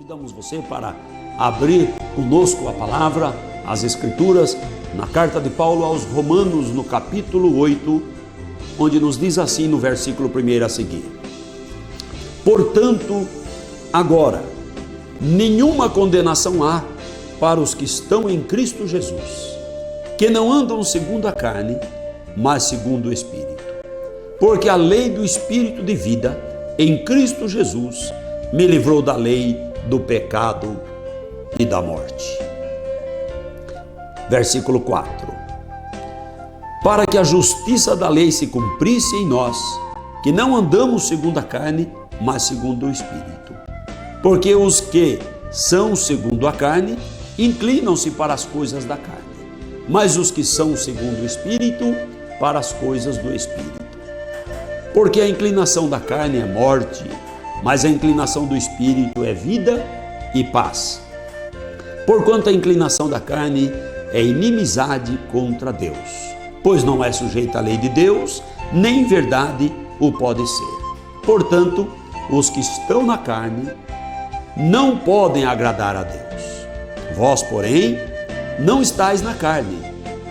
Convidamos você para abrir conosco a palavra, as Escrituras, na carta de Paulo aos Romanos, no capítulo 8, onde nos diz assim no versículo 1 a seguir: Portanto, agora, nenhuma condenação há para os que estão em Cristo Jesus, que não andam segundo a carne, mas segundo o Espírito. Porque a lei do Espírito de vida em Cristo Jesus me livrou da lei do pecado e da morte. Versículo 4: Para que a justiça da lei se cumprisse em nós, que não andamos segundo a carne, mas segundo o Espírito. Porque os que são segundo a carne inclinam-se para as coisas da carne, mas os que são segundo o Espírito, para as coisas do Espírito. Porque a inclinação da carne é morte, mas a inclinação do Espírito é vida e paz. Porquanto a inclinação da carne é inimizade contra Deus, pois não é sujeita à lei de Deus, nem em verdade o pode ser. Portanto, os que estão na carne não podem agradar a Deus. Vós, porém, não estáis na carne,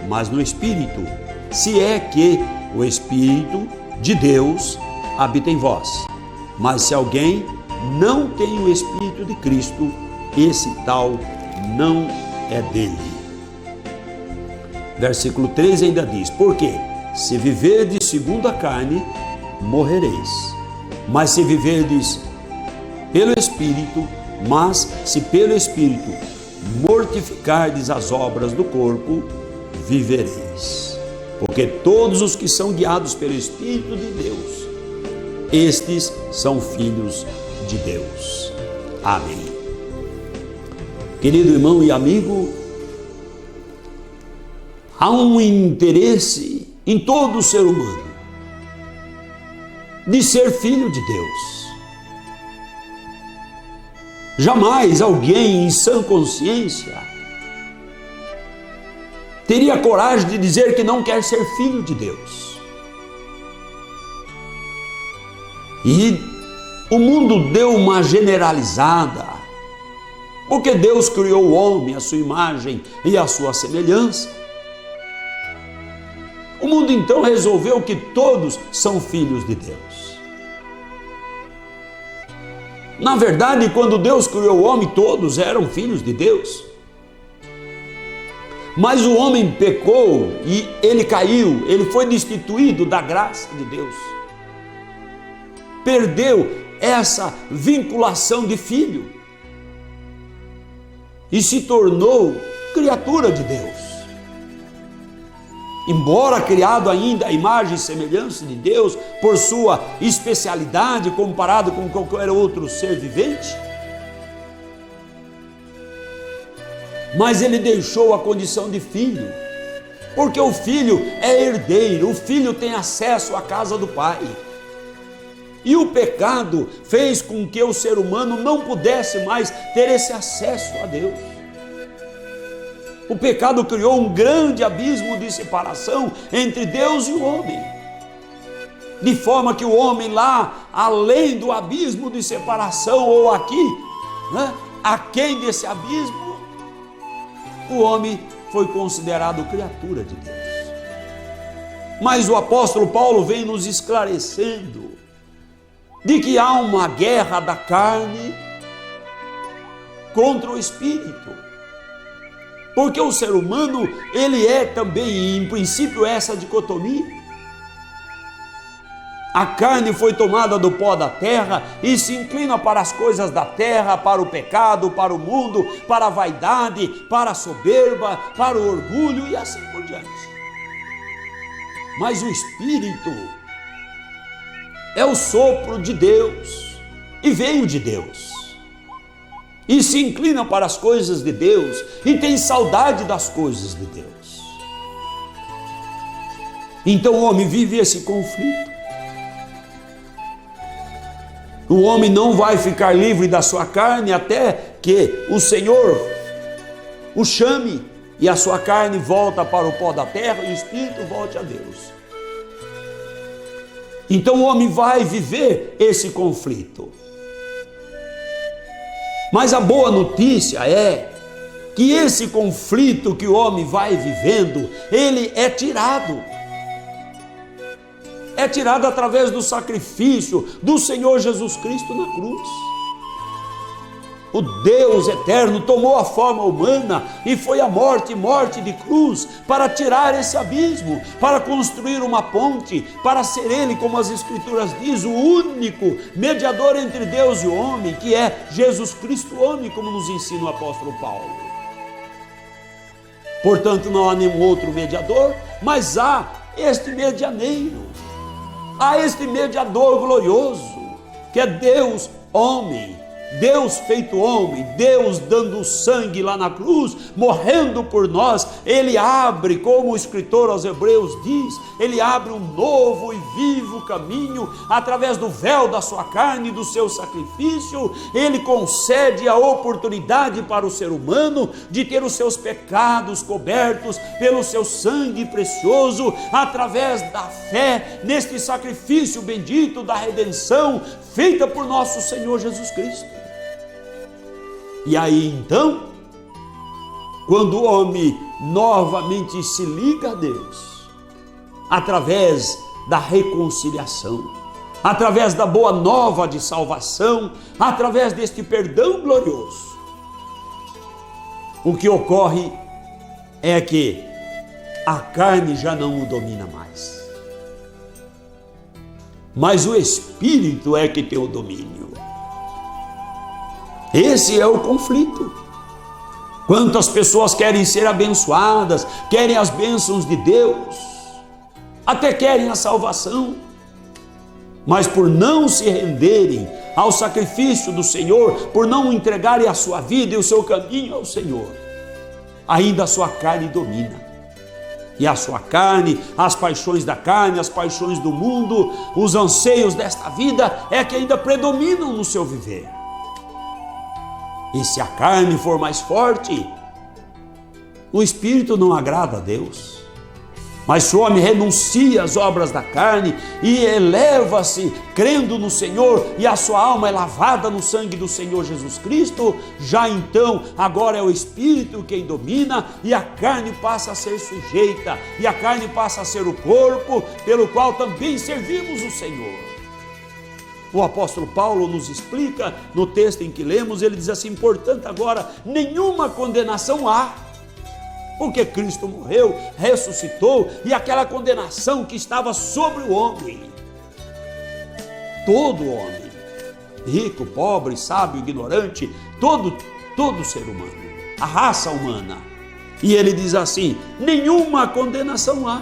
mas no Espírito, se é que o Espírito de Deus habita em vós. Mas se alguém não tem o Espírito de Cristo, esse tal não é dele. Versículo 13 ainda diz: Porque se viverdes segundo a carne, morrereis. Mas se viverdes pelo Espírito, mas se pelo Espírito mortificardes as obras do corpo, vivereis. Porque todos os que são guiados pelo Espírito de Deus, estes são filhos de Deus. Amém. Querido irmão e amigo, há um interesse em todo ser humano de ser filho de Deus. Jamais alguém em sã consciência teria coragem de dizer que não quer ser filho de Deus. E o mundo deu uma generalizada, porque Deus criou o homem à sua imagem e à sua semelhança. O mundo então resolveu que todos são filhos de Deus. Na verdade, quando Deus criou o homem, todos eram filhos de Deus. Mas o homem pecou e ele caiu, ele foi destituído da graça de Deus. Perdeu essa vinculação de filho e se tornou criatura de Deus. Embora criado ainda à imagem e semelhança de Deus, por sua especialidade comparado com qualquer outro ser vivente, mas ele deixou a condição de filho, porque o filho é herdeiro, o filho tem acesso à casa do pai. E o pecado fez com que o ser humano não pudesse mais ter esse acesso a Deus. O pecado criou um grande abismo de separação entre Deus e o homem, de forma que o homem lá, além do abismo de separação, ou aqui, aquém desse abismo, o homem foi considerado criatura de Deus. Mas o apóstolo Paulo vem nos esclarecendo de que há uma guerra da carne contra o Espírito. Porque o ser humano, ele é também, em princípio, essa dicotomia. A carne foi tomada do pó da terra e se inclina para as coisas da terra, para o pecado, para o mundo, para a vaidade, para a soberba, para o orgulho e assim por diante. Mas o Espírito é o sopro de Deus e veio de Deus. E se inclina para as coisas de Deus e tem saudade das coisas de Deus. Então o homem vive esse conflito. O homem não vai ficar livre da sua carne até que o Senhor o chame e a sua carne volta para o pó da terra e o Espírito volte a Deus. Então o homem vai viver esse conflito. Mas a boa notícia é que esse conflito que o homem vai vivendo, ele é tirado. É tirado através do sacrifício do Senhor Jesus Cristo na cruz. O Deus eterno tomou a forma humana e foi à morte de cruz, para tirar esse abismo, para construir uma ponte, para ser Ele, como as Escrituras dizem, o único mediador entre Deus e o homem, que é Jesus Cristo homem, como nos ensina o apóstolo Paulo. Portanto, não há nenhum outro mediador, mas há este medianeiro, há este mediador glorioso, que é Deus homem, Deus feito homem, Deus dando sangue lá na cruz, morrendo por nós. Ele abre, como o escritor aos Hebreus diz, ele abre um novo e vivo caminho através do véu da sua carne e do seu sacrifício. Ele concede a oportunidade para o ser humano de ter os seus pecados cobertos pelo seu sangue precioso, através da fé neste sacrifício bendito da redenção feita por nosso Senhor Jesus Cristo. E aí então, quando o homem novamente se liga a Deus, através da reconciliação, através da boa nova de salvação, através deste perdão glorioso, o que ocorre é que a carne já não o domina mais, mas o Espírito é que tem o domínio. Esse é o conflito. Quantas pessoas querem ser abençoadas, querem as bênçãos de Deus, até querem a salvação, mas por não se renderem ao sacrifício do Senhor, por não entregarem a sua vida e o seu caminho ao Senhor, ainda a sua carne domina. E a sua carne, as paixões da carne, as paixões do mundo, os anseios desta vida é que ainda predominam no seu viver. E se a carne for mais forte, o Espírito não agrada a Deus. Mas se o homem renuncia às obras da carne e eleva-se crendo no Senhor, e a sua alma é lavada no sangue do Senhor Jesus Cristo, já então agora é o Espírito quem domina, e a carne passa a ser sujeita, e a carne passa a ser o corpo pelo qual também servimos o Senhor. O apóstolo Paulo nos explica no texto em que lemos, ele diz assim: portanto agora nenhuma condenação há, porque Cristo morreu, ressuscitou, e aquela condenação que estava sobre o homem, todo homem, rico, pobre, sábio, ignorante, todo ser humano, a raça humana. E ele diz assim: nenhuma condenação há.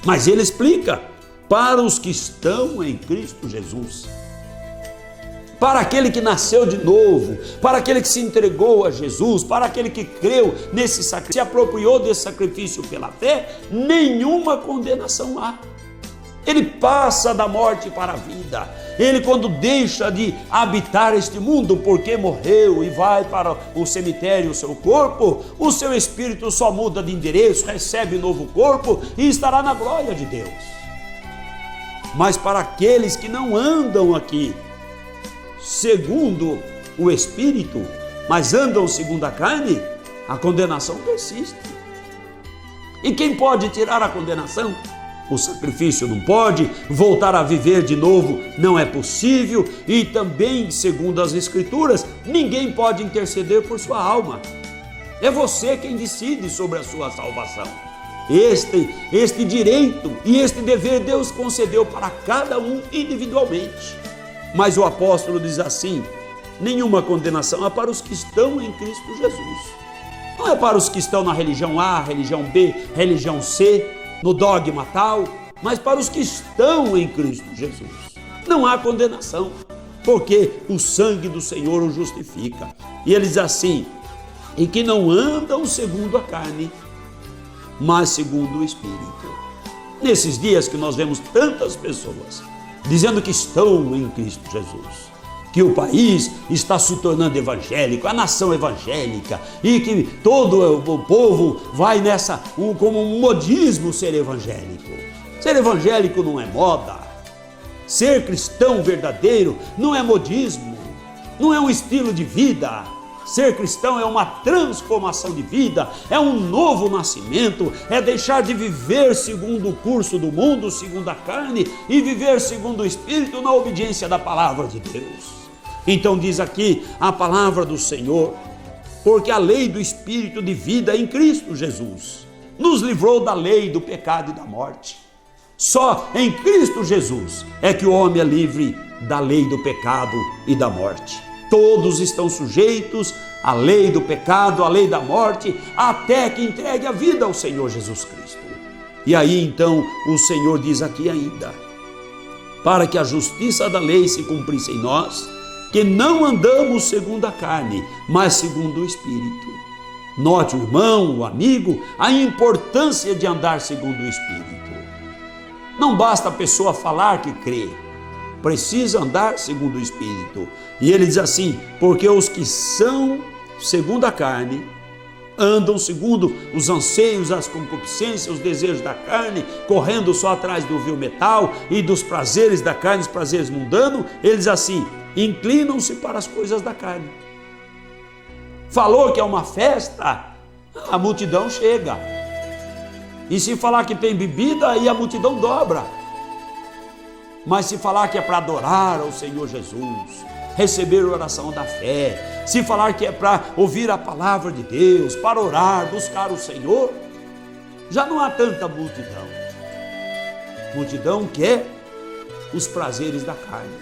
Mas ele explica: para os que estão em Cristo Jesus, para aquele que nasceu de novo, para aquele que se entregou a Jesus, para aquele que creu nesse sacrifício, se apropriou desse sacrifício pela fé, nenhuma condenação há. Ele passa da morte para a vida. Ele, quando deixa de habitar este mundo, porque morreu e vai para o cemitério, o seu corpo, o seu espírito só muda de endereço, recebe novo corpo e estará na glória de Deus. Mas para aqueles que não andam aqui segundo o Espírito, mas andam segundo a carne, a condenação persiste. E quem pode tirar a condenação? O sacrifício não pode, voltar a viver de novo não é possível, e também, segundo as Escrituras, ninguém pode interceder por sua alma. É você quem decide sobre a sua salvação. Este direito e este dever Deus concedeu para cada um individualmente. Mas o apóstolo diz assim: nenhuma condenação há para os que estão em Cristo Jesus. Não é para os que estão na religião A, religião B, religião C, no dogma tal, mas para os que estão em Cristo Jesus. Não há condenação, porque o sangue do Senhor o justifica. E ele diz assim: e que não andam segundo a carne, mas segundo o Espírito. Nesses dias que nós vemos tantas pessoas dizendo que estão em Cristo Jesus, que o país está se tornando evangélico, a nação evangélica, e que todo o povo vai nessa, como um modismo, ser evangélico. Ser evangélico não é moda. Ser cristão verdadeiro não é modismo. não é um estilo de vida. Ser cristão é uma transformação de vida, é um novo nascimento, é deixar de viver segundo o curso do mundo, segundo a carne, e viver segundo o Espírito na obediência da palavra de Deus. Então diz aqui a palavra do Senhor, porque a lei do Espírito de vida em Cristo Jesus nos livrou da lei do pecado e da morte. Só em Cristo Jesus é que o homem é livre da lei do pecado e da morte. Todos estão sujeitos à lei do pecado, à lei da morte, até que entregue a vida ao Senhor Jesus Cristo. E aí então o Senhor diz aqui ainda, para que a justiça da lei se cumprisse em nós, que não andamos segundo a carne, mas segundo o Espírito. Note, o irmão, o amigo, a importância de andar segundo o Espírito. Não basta a pessoa falar que crê, precisa andar segundo o Espírito. E ele diz assim, porque os que são segundo a carne, andam segundo os anseios, as concupiscências, os desejos da carne, correndo só atrás do vil metal e dos prazeres da carne, os prazeres mundanos, ele diz assim, inclinam-se para as coisas da carne. Falou que é uma festa, a multidão chega. E se falar que tem bebida, aí a multidão dobra. Mas se falar que é para adorar ao Senhor Jesus, receber a oração da fé, se falar que é para ouvir a palavra de Deus, para orar, buscar o Senhor, já não há tanta multidão. Multidão quer os prazeres da carne.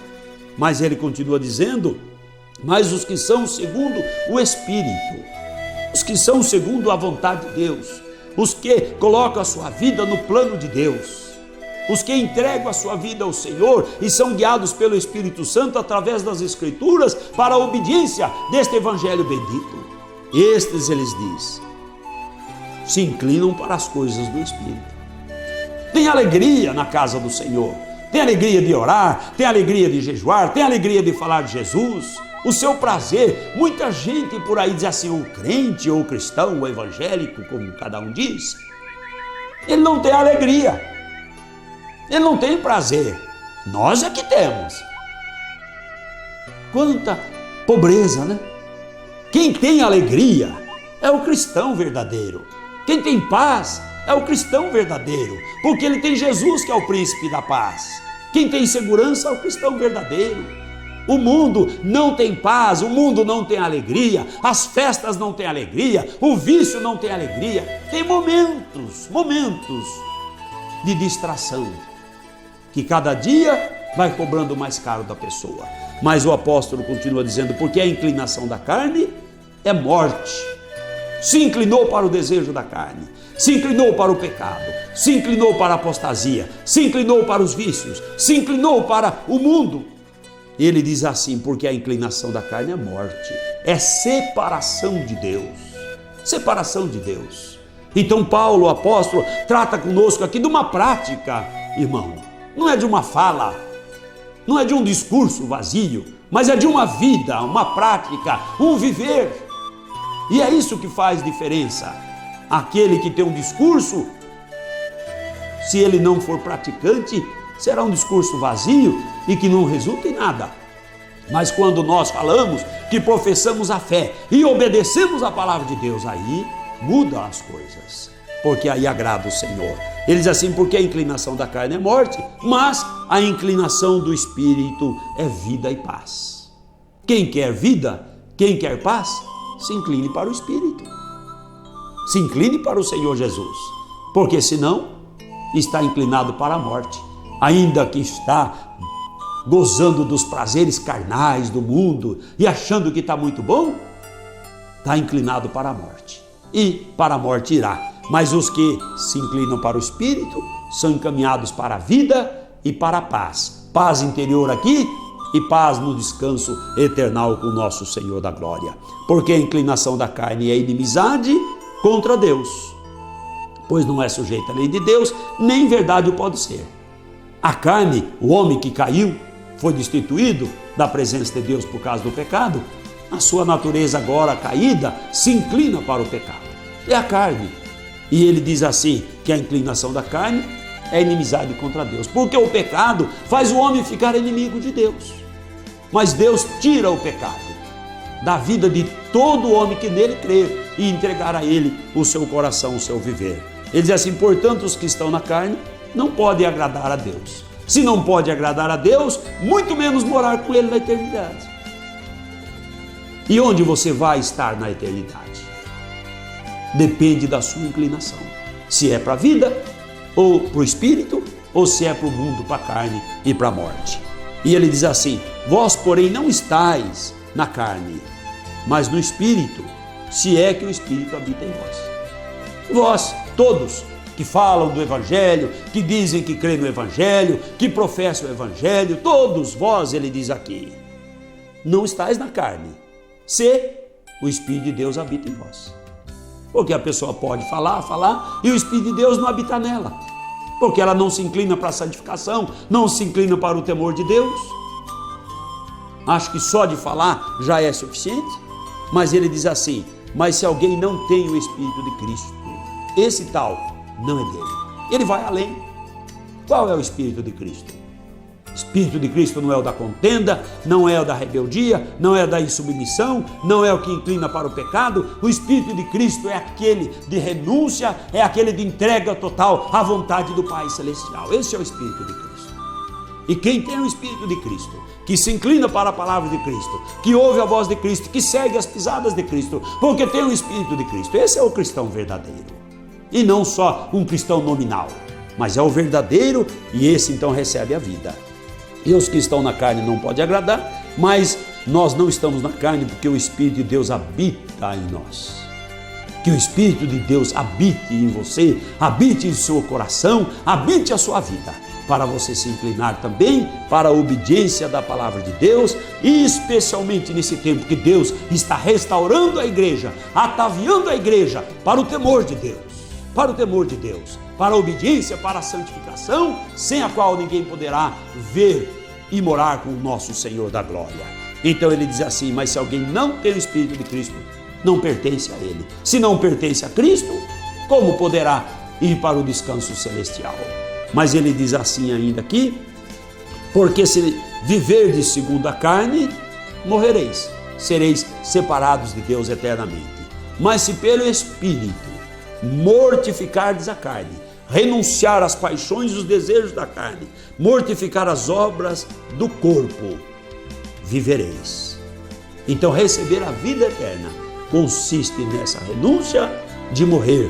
Mas ele continua dizendo, mas os que são segundo o Espírito, os que são segundo a vontade de Deus, os que colocam a sua vida no plano de Deus, os que entregam a sua vida ao Senhor e são guiados pelo Espírito Santo através das Escrituras para a obediência deste Evangelho bendito. Estes, eles diz, se inclinam para as coisas do Espírito. Tem alegria na casa do Senhor, tem alegria de orar, tem alegria de jejuar, tem alegria de falar de Jesus. O seu prazer, muita gente por aí diz assim, o crente ou o cristão, o evangélico, como cada um diz, ele não tem alegria, ele não tem prazer, nós é que temos. Quanta pobreza, né? Quem tem alegria é o cristão verdadeiro, quem tem paz é o cristão verdadeiro, porque ele tem Jesus que é o príncipe da paz. Quem tem segurança é o cristão verdadeiro. O mundo não tem paz, o mundo não tem alegria, as festas não têm alegria, o vício não tem alegria. Tem momentos de distração, que cada dia vai cobrando mais caro da pessoa. Mas o apóstolo continua dizendo, porque a inclinação da carne é morte. Se inclinou para o desejo da carne, se inclinou para o pecado, se inclinou para a apostasia, se inclinou para os vícios, se inclinou para o mundo. Ele diz assim, porque a inclinação da carne é morte, é separação de Deus, separação de Deus. Então Paulo, o apóstolo, trata conosco aqui de uma prática, irmão, não é de uma fala, não é de um discurso vazio, mas é de uma vida, uma prática, um viver. E é isso que faz diferença. Aquele que tem um discurso, se ele não for praticante, será um discurso vazio e que não resulta em nada. Mas quando nós falamos que professamos a fé e obedecemos a palavra de Deus, aí muda as coisas, porque aí agrada o Senhor. Ele diz assim, porque a inclinação da carne é morte, mas a inclinação do Espírito é vida e paz. Quem quer vida, quem quer paz, se incline para o Espírito, se incline para o Senhor Jesus, porque senão está inclinado para a morte, ainda que está gozando dos prazeres carnais do mundo e achando que está muito bom, está inclinado para a morte, e para a morte irá. Mas os que se inclinam para o Espírito são encaminhados para a vida e para a paz, paz interior aqui e paz no descanso eternal com o nosso Senhor da glória, porque a inclinação da carne é inimizade contra Deus, pois não é sujeita à lei de Deus, nem em verdade o pode ser. A carne, o homem que caiu, foi destituído da presença de Deus por causa do pecado, a sua natureza agora caída se inclina para o pecado, é a carne. E ele diz assim, que a inclinação da carne é inimizade contra Deus, porque o pecado faz o homem ficar inimigo de Deus, mas Deus tira o pecado, da vida de todo homem que nele crer e entregar a ele o seu coração, o seu viver. Ele diz assim: portanto, os que estão na carne não podem agradar a Deus. Se não pode agradar a Deus, muito menos morar com ele na eternidade. E onde você vai estar na eternidade? Depende da sua inclinação. Se é para a vida, ou para o espírito, ou se é para o mundo, para a carne e para a morte. E ele diz assim: vós, porém, não estáis na carne, mas no espírito, se é que o espírito habita em vós. Vós, todos que falam do evangelho, que dizem que creem no evangelho, que professam o evangelho, todos vós, ele diz aqui, não estáis na carne, se o Espírito de Deus habita em vós. Porque a pessoa pode falar, e o Espírito de Deus não habita nela. Porque ela não se inclina para a santificação, não se inclina para o temor de Deus. Acho que só de falar já é suficiente. Mas ele diz assim: mas se alguém não tem o Espírito de Cristo, esse tal não é dele. Ele vai além. Qual é o Espírito de Cristo? O Espírito de Cristo não é o da contenda, não é o da rebeldia, não é o da insubmissão, não é o que inclina para o pecado. O Espírito de Cristo é aquele de renúncia, é aquele de entrega total à vontade do Pai Celestial. Esse é o Espírito de Cristo. E quem tem o Espírito de Cristo, que se inclina para a palavra de Cristo, que ouve a voz de Cristo, que segue as pisadas de Cristo, porque tem o Espírito de Cristo, esse é o cristão verdadeiro. E não só um cristão nominal, mas é o verdadeiro, e esse então recebe a vida. E os que estão na carne não podem agradar, mas nós não estamos na carne porque o Espírito de Deus habita em nós. Que o Espírito de Deus habite em você, habite em seu coração, habite a sua vida, para você se inclinar também para a obediência da palavra de Deus, e especialmente nesse tempo que Deus está restaurando a igreja, ataviando a igreja para o temor de Deus, para o temor de Deus, para a obediência, para a santificação, sem a qual ninguém poderá ver e morar com o nosso Senhor da glória. Então ele diz assim: mas se alguém não tem o Espírito de Cristo, não pertence a ele. Se não pertence a Cristo, como poderá ir para o descanso celestial? Mas ele diz assim ainda aqui: porque se viverdes segundo a carne, morrereis, sereis separados de Deus eternamente. Mas se pelo Espírito mortificardes a carne, renunciar às paixões e os desejos da carne, mortificar as obras do corpo, vivereis. Então receber a vida eterna consiste nessa renúncia de morrer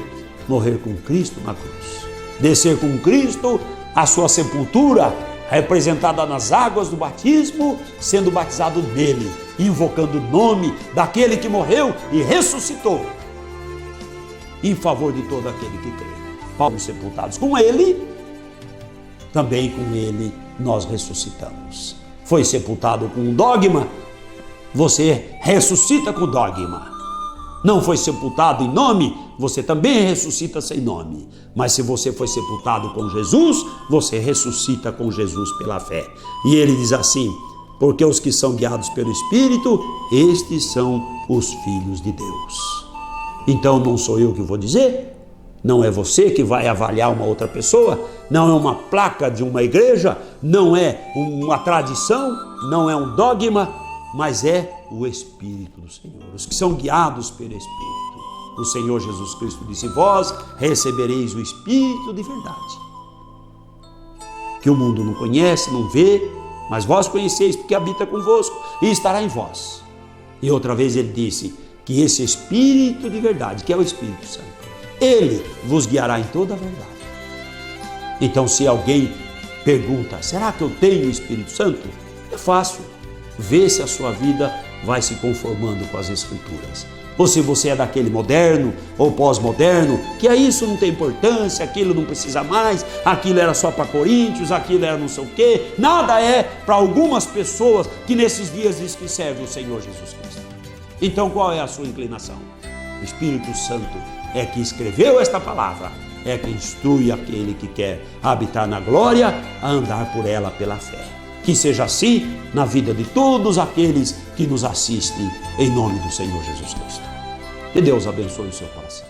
com Cristo na cruz, descer com Cristo à sua sepultura, representada nas águas do batismo, sendo batizado nele, invocando o nome daquele que morreu e ressuscitou em favor de todo aquele que crê. Paulo, sepultados com ele, também com ele nós ressuscitamos. Foi sepultado com um dogma, você ressuscita com dogma. Não foi sepultado em nome, você também ressuscita sem nome. Mas se você foi sepultado com Jesus, você ressuscita com Jesus pela fé. E ele diz assim: porque os que são guiados pelo Espírito, estes são os filhos de Deus. Então não sou eu que vou dizer, não é você que vai avaliar uma outra pessoa, não é uma placa de uma igreja, não é uma tradição, não é um dogma, mas é o Espírito do Senhor, os que são guiados pelo Espírito. O Senhor Jesus Cristo disse: vós recebereis o Espírito de verdade, que o mundo não conhece, não vê, mas vós conheceis, porque habita convosco e estará em vós. E outra vez ele disse que esse Espírito de verdade, que é o Espírito Santo, ele vos guiará em toda a verdade. Então, se alguém pergunta: será que eu tenho o Espírito Santo? É fácil ver se a sua vida vai se conformando com as Escrituras. Ou se você é daquele moderno ou pós-moderno, que isso não tem importância, aquilo não precisa mais, aquilo era só para Coríntios, aquilo era não sei o quê. Nada é para algumas pessoas que nesses dias diz que servem o Senhor Jesus Cristo. Então qual é a sua inclinação? O Espírito Santo é que escreveu esta palavra, é que instrui aquele que quer habitar na glória a andar por ela pela fé. Que seja assim na vida de todos aqueles que nos assistem, em nome do Senhor Jesus Cristo. Que Deus abençoe o seu coração.